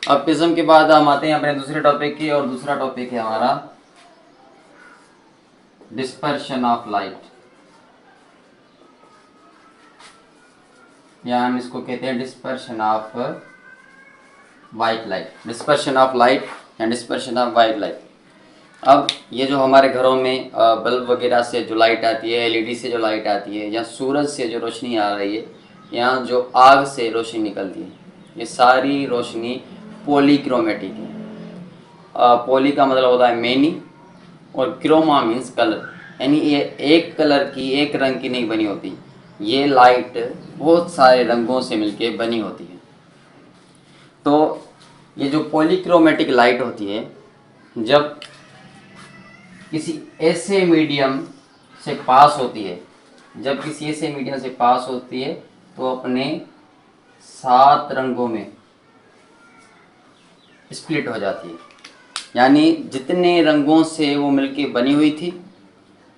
अब प्रिज्म के बाद हम आते हैं अपने दूसरे टॉपिक की, और दूसरा टॉपिक है हमारा डिस्पर्शन ऑफ लाइट, या हम इसको कहते हैं dispersion of white light, dispersion of light या डिस्पर्शन ऑफ वाइट लाइट। अब ये जो हमारे घरों में बल्ब वगैरह से जो लाइट आती है, एलईडी से जो लाइट आती है, या सूरज से जो रोशनी आ रही है, या जो आग से रोशनी निकलती है, ये सारी रोशनी पॉलीक्रोमेटिक है। पॉली का मतलब होता है मैनी, और क्रोमा मीन्स कलर, यानी ये एक कलर की, एक रंग की नहीं बनी होती। ये लाइट बहुत सारे रंगों से मिलके बनी होती है। तो ये जो पॉलीक्रोमेटिक लाइट होती है, जब किसी ऐसे मीडियम से पास होती है, जब किसी ऐसे मीडियम से पास होती है तो अपने 7 रंगों में स्प्लिट हो जाती है। यानी जितने रंगों से वो मिलके बनी हुई थी,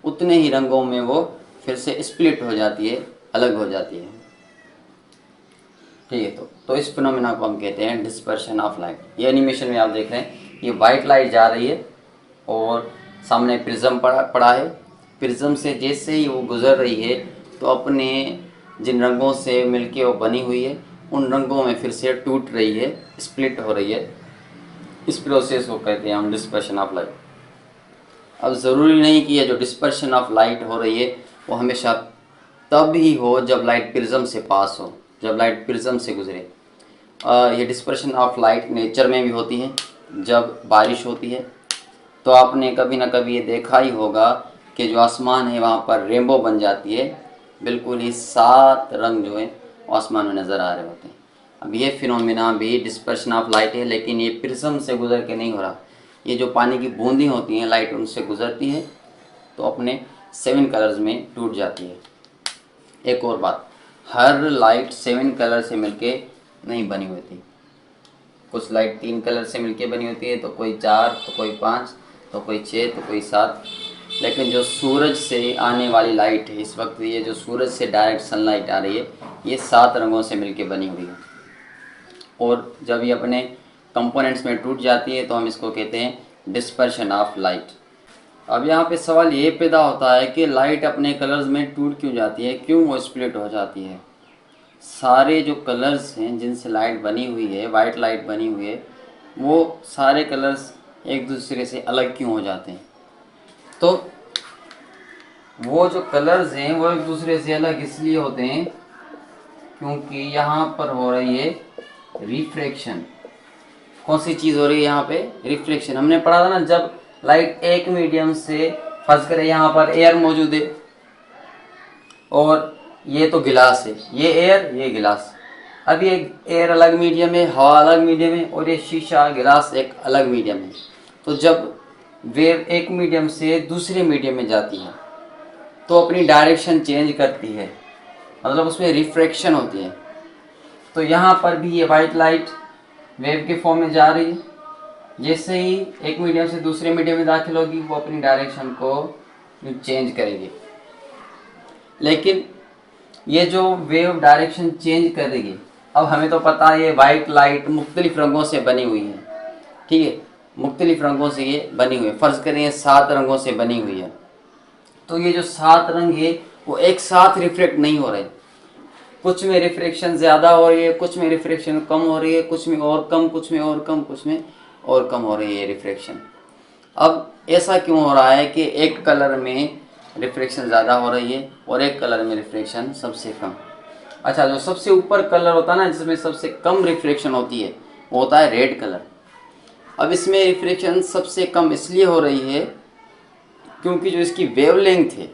उतने ही रंगों में वो फिर से स्प्लिट हो जाती है, अलग हो जाती है। ठीक है, तो इस फिनोमेना को हम कहते हैं डिस्पर्शन ऑफ लाइट। ये एनिमेशन में आप देख रहे हैं, ये वाइट लाइट जा रही है और सामने प्रिज्म पड़ा है। प्रिज्म से जैसे ही वो गुजर रही है तो अपने जिन रंगों से मिलके वो बनी हुई है, उन रंगों में फिर से टूट रही है, स्प्लिट हो रही है। इस प्रोसेस को कहते हैं हम डिस्पर्शन ऑफ लाइट। अब ज़रूरी नहीं कि ये जो डिस्पर्शन ऑफ लाइट हो रही है वो हमेशा तब ही हो जब लाइट प्रिज्म से पास हो, जब लाइट प्रिज्म से गुजरे। ये डिस्पर्शन ऑफ लाइट नेचर में भी होती है। जब बारिश होती है तो आपने कभी ना कभी ये देखा ही होगा कि जो आसमान है वहाँ पर रेनबो बन जाती है, बिल्कुल ही 7 रंग जो है आसमान में नज़र आ रहे होते हैं। अब ये फिनोमिना भी डिस्पर्शन ऑफ लाइट है, लेकिन ये प्रिज्म से गुजर के नहीं हो रहा। ये जो पानी की बूंदी होती हैं, लाइट उनसे गुजरती है तो अपने 7 कलर्स में टूट जाती है। एक और बात, हर लाइट 7 कलर से मिलके नहीं बनी होती। कुछ लाइट 3 कलर से मिलके बनी होती है, तो कोई 4, तो कोई 5, तो कोई 6, तो कोई 7। लेकिन जो सूरज से आने वाली लाइट है, इस वक्त ये जो सूरज से डायरेक्ट सनलाइट आ रही है, ये 7 रंगों से मिलके बनी हुई है। और जब ये अपने कंपोनेंट्स में टूट जाती है तो हम इसको कहते हैं डिस्पर्शन ऑफ लाइट। अब यहाँ पे सवाल ये पैदा होता है कि लाइट अपने कलर्स में टूट क्यों जाती है, क्यों वो स्प्लिट हो जाती है। सारे जो कलर्स हैं जिनसे लाइट बनी हुई है, वाइट लाइट बनी हुई है, वो सारे कलर्स एक दूसरे से अलग क्यों हो जाते हैं। तो वो जो कलर्स हैं वो एक दूसरे से अलग इसलिए होते हैं क्योंकि यहाँ पर हो रही है रिफ्रैक्शन। कौन सी चीज़ हो रही है यहाँ पे? रिफ्लेक्शन। हमने पढ़ा था ना, जब लाइट एक मीडियम से, फर्ज करें यहाँ पर एयर मौजूद है और ये तो गिलास है, ये एयर, ये गिलास। अब ये एयर अलग मीडियम है, हवा अलग मीडियम है, और ये शीशा गिलास एक अलग मीडियम है। तो जब वेव एक मीडियम से दूसरे मीडियम में जाती है तो अपनी डायरेक्शन चेंज करती है, मतलब उसमें रिफ्रैक्शन होती है। तो यहाँ पर भी ये वाइट लाइट वेव के फॉर्म में जा रही है। जैसे ही एक मीडियम से दूसरे मीडियम में दाखिल होगी, वो अपनी डायरेक्शन को चेंज करेगी। लेकिन ये जो वेव डायरेक्शन चेंज करेगी, अब हमें तो पता है ये वाइट लाइट मुख्तलिफ रंगों से बनी हुई है। ठीक है, मुख्तलिफ रंगों से ये बनी हुई है। फ़र्ज़ करें ये 7 रंगों से बनी हुई है, तो ये जो 7 रंग है वो एक साथ रिफ्लेक्ट नहीं हो रहे। कुछ में रिफ्रैक्शन ज़्यादा हो रही है, कुछ में रिफ्रैक्शन कम हो रही है, कुछ में और कम, कुछ में और कम, कुछ में और कम हो रही है रिफ्रैक्शन। अब ऐसा क्यों हो रहा है कि एक कलर में रिफ्रैक्शन ज़्यादा हो रही है और एक कलर में रिफ्रैक्शन सबसे कम। अच्छा, जो सबसे ऊपर कलर होता है ना, जिसमें सबसे कम रिफ्रैक्शन होती है, वो होता है रेड कलर। अब इसमें रिफ्रैक्शन सबसे कम इसलिए हो रही है क्योंकि जो इसकी वेवलेंथ है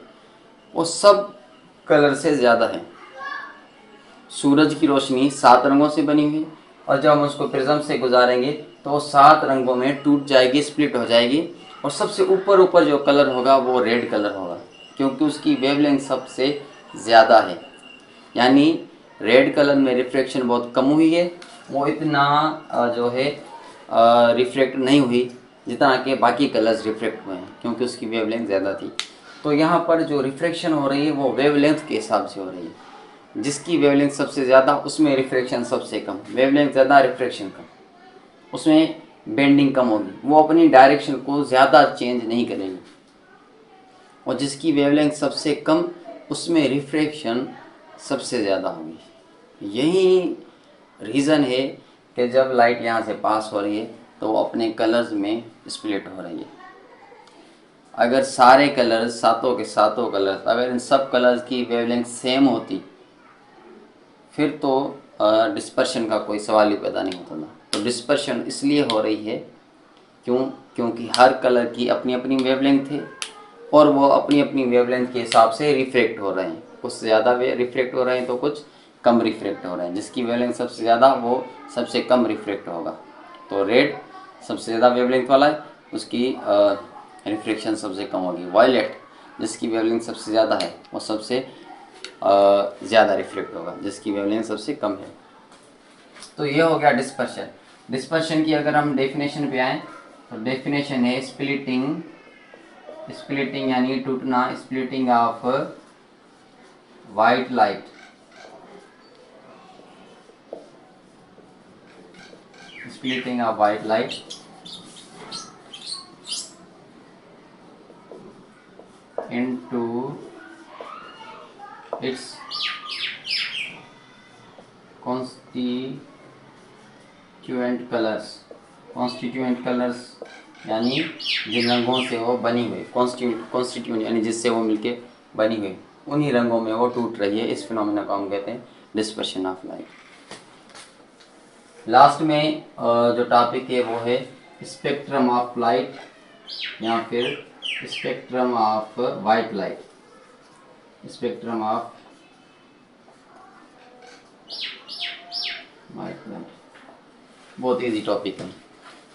वो सब कलर से ज़्यादा है। सूरज की रोशनी 7 रंगों से बनी हुई, और जब हम उसको प्रिज्म से गुजारेंगे तो वो 7 रंगों में टूट जाएगी, स्प्लिट हो जाएगी, और सबसे ऊपर जो कलर होगा वो रेड कलर होगा, क्योंकि उसकी वेवलेंथ सबसे ज़्यादा है। यानी रेड कलर में रिफ्रैक्शन बहुत कम हुई है, वो इतना जो है रिफ्लेक्ट नहीं हुई जितना कि बाकी कलर्स रिफ्लेक्ट हुए हैं, क्योंकि उसकी वेवलेंथ ज़्यादा थी। तो यहाँ पर जो रिफ्रैक्शन हो रही है वो वेवलेंथ के हिसाब से हो रही है। जिसकी वेवलेंथ सबसे ज़्यादा उसमें रिफ्रैक्शन सबसे कम, वेवलेंथ ज़्यादा रिफ्रैक्शन कम। उसमें बेंडिंग कम होगी, वो अपनी डायरेक्शन को ज़्यादा चेंज नहीं करेगी। और जिसकी वेवलेंथ सबसे कम, उसमें रिफ्रैक्शन सबसे ज़्यादा होगी। यही रीज़न है कि जब लाइट यहाँ से पास हो रही है तो वो अपने कलर्स में स्प्लिट हो रही है। अगर सारे कलर्स, सातों के सातों कलर्स, अगर इन सब कलर्स की वेवलेंथ सेम होती फिर तो डिस्पर्शन का कोई सवाल ही पैदा नहीं होता था। तो डिस्पर्शन इसलिए हो रही है क्योंकि हर कलर की अपनी अपनी वेवलेंथ है और वो अपनी अपनी वेवलेंथ के हिसाब से रिफ्लेक्ट हो रहे हैं। कुछ ज़्यादा रिफ्लेक्ट हो रहे हैं तो कुछ कम रिफ्लेक्ट हो रहे हैं। जिसकी वेवलेंथ सबसे ज़्यादा वो सबसे कम रिफ्लेक्ट होगा। तो रेड सबसे ज़्यादा वेवलेंथ वाला है, उसकी रिफ्लेक्शन सबसे कम होगी। वायलेट जिसकी वेवलेंथ सबसे ज़्यादा है वो सबसे ज़्यादा रिफ्लेक्ट होगा, जिसकी वेवलेंथ सबसे कम है। तो ये हो गया डिस्पर्शन। डिस्पर्शन की अगर हम डेफिनेशन पे आए तो डेफिनेशन है स्प्लिटिंग, स्प्लिटिंग यानी टूटना, splitting of white light, splitting of white light into its constituent colors। constituent colors यानी जिन रंगों से वो बनी हुई, कॉन्स्टिट्यूएंट यानी जिससे वो मिलके बनी हुई, उन्हीं रंगों में वो टूट रही है। इस फिनोमेना को हम कहते हैं डिस्पर्शन ऑफ लाइट। लास्ट में जो टॉपिक है वो है स्पेक्ट्रम ऑफ लाइट या फिर spectrum of white light. Spectrum of white light बहुत इजी टॉपिक है।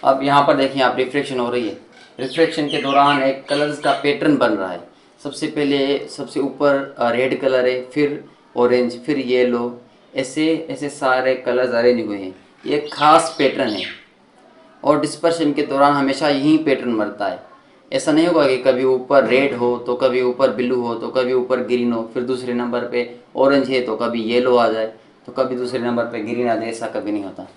अब यहाँ पर देखिए आप, रिफ्लेक्शन हो रही है। रिफ्लेक्शन के दौरान एक कलर्स का पैटर्न बन रहा है। सबसे पहले सबसे ऊपर रेड कलर है, फिर ऑरेंज, फिर येलो, ऐसे ऐसे सारे कलर्स अरेंज हुए हैं। ये एक खास पैटर्न है और डिस्पर्शन के दौरान हमेशा यही पैटर्न बनता है। ऐसा नहीं होगा कि कभी ऊपर रेड हो तो कभी ऊपर ब्लू हो तो कभी ऊपर ग्रीन हो, फिर दूसरे नंबर पे ऑरेंज है तो कभी येलो आ जाए तो कभी दूसरे नंबर पे ग्रीन आ जाए। ऐसा कभी नहीं होता।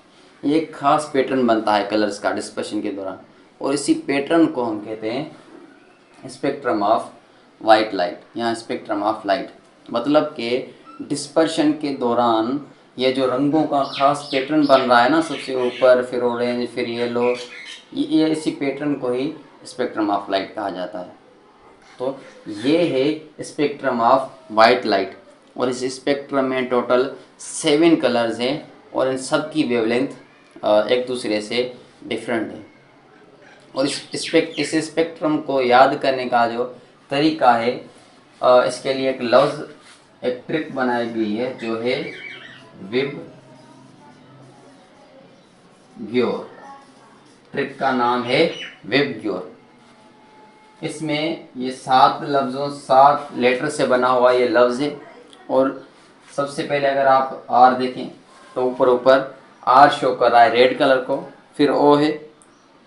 ये एक खास पैटर्न बनता है कलर्स का डिस्पर्शन के दौरान, और इसी पैटर्न को हम कहते हैं स्पेक्ट्रम ऑफ वाइट लाइट या स्पेक्ट्रम ऑफ लाइट। मतलब कि डिस्पर्शन के दौरान ये जो रंगों का खास पैटर्न बन रहा है ना, सबसे ऊपर फिर ऑरेंज फिर येलो, ये इसी पैटर्न को ही स्पेक्ट्रम ऑफ लाइट कहा जाता है। तो ये है स्पेक्ट्रम ऑफ वाइट लाइट, और इस स्पेक्ट्रम में टोटल 7 कलर्स हैं और इन सब की वेवलेंथ एक दूसरे से डिफरेंट है। और इस स्पेक्ट्रम को याद करने का जो तरीका है, इसके लिए एक लफ्ज़, एक ट्रिक बनाई गई है जो है विब ग्योर। ट्रिक का नाम है विब ग्योर। इसमें ये 7 लफ्ज़ों, 7 लेटर से बना हुआ ये लफ्ज़ है। और सबसे पहले अगर आप आर देखें तो ऊपर आर शो कर रहा है रेड कलर को, फिर ओ है,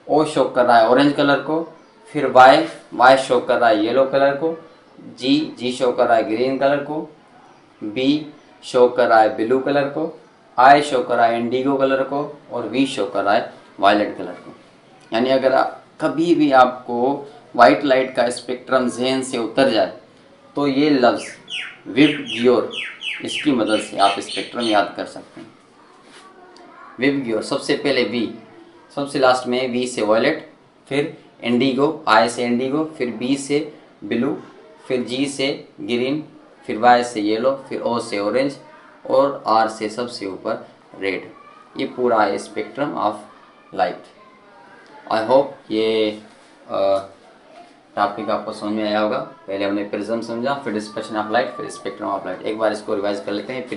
ओ शो कर रहा है ऑरेंज कलर को, फिर वाई शो कर रहा है येलो कलर को, जी शो कर रहा है ग्रीन कलर को, बी शो कर रहा है ब्लू कलर को, आई शो कर रहा है इंडिगो कलर को, और वी शो कर रहा है वायलेट कलर को। यानी अगर कभी भी आपको वाइट लाइट का स्पेक्ट्रम जहन से उतर जाए तो ये लफ्ज़ विब ग्योर, इसकी मदद से आप स्पेक्ट्रम याद कर सकते हैं। विब ग्योर, सबसे पहले वी, सबसे लास्ट में वी से वायलेट, फिर इंडिगो, आई से इंडिगो, फिर बी से ब्लू, फिर जी से ग्रीन, फिर वाई से येलो, फिर ओ से ऑरेंज, और आर से सबसे ऊपर रेड। ये पूरा है spectrum of light. I hope ये टॉपिक आपको समझ में आया होगा। पहले हमने प्रिज्म समझा, फिर डिस्पर्शन ऑफ लाइट, फिर स्पेक्ट्रम ऑफ लाइट। एक बार इसको रिवाइज कर लेते हैं।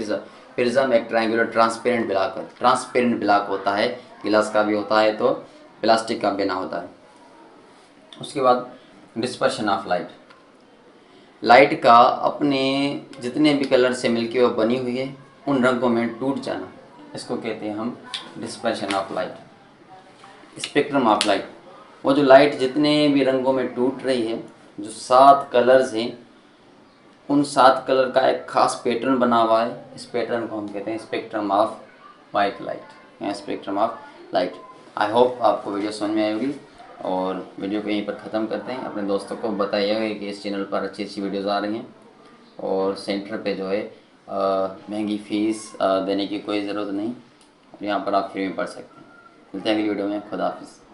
प्रिज्म एक ट्रायंगुलर ट्रांसपेरेंट ब्लॉक है। ट्रांसपेरेंट ब्लॉक होता है, गिलास का भी होता है तो प्लास्टिक का बना होता है। उसके बाद डिस्पर्शन ऑफ लाइट, लाइट का अपने जितने भी कलर से मिलके वो बनी हुई है उन रंगों में टूट जाना, इसको कहते हैं हम dispersion of light. Spectrum of light, वो जो लाइट जितने भी रंगों में टूट रही है, जो 7 कलर्स हैं, उन 7 कलर का एक खास पैटर्न बना हुआ है। इस पैटर्न को हम कहते हैं स्पेक्ट्रम ऑफ वाइट लाइट या spectrum of light. I hope आपको वीडियो समझ में आएगी, और वीडियो को यहीं पर ख़त्म करते हैं। अपने दोस्तों को बताइएगा कि इस चैनल पर अच्छी अच्छी वीडियोज़ आ रही हैं, और सेंटर पे जो है महंगी फ़ीस देने की कोई ज़रूरत नहीं, और यहाँ पर आप फ्री में पढ़ सकते हैं। मिलते हैं अगली वीडियो में। खुदा हाफिज़।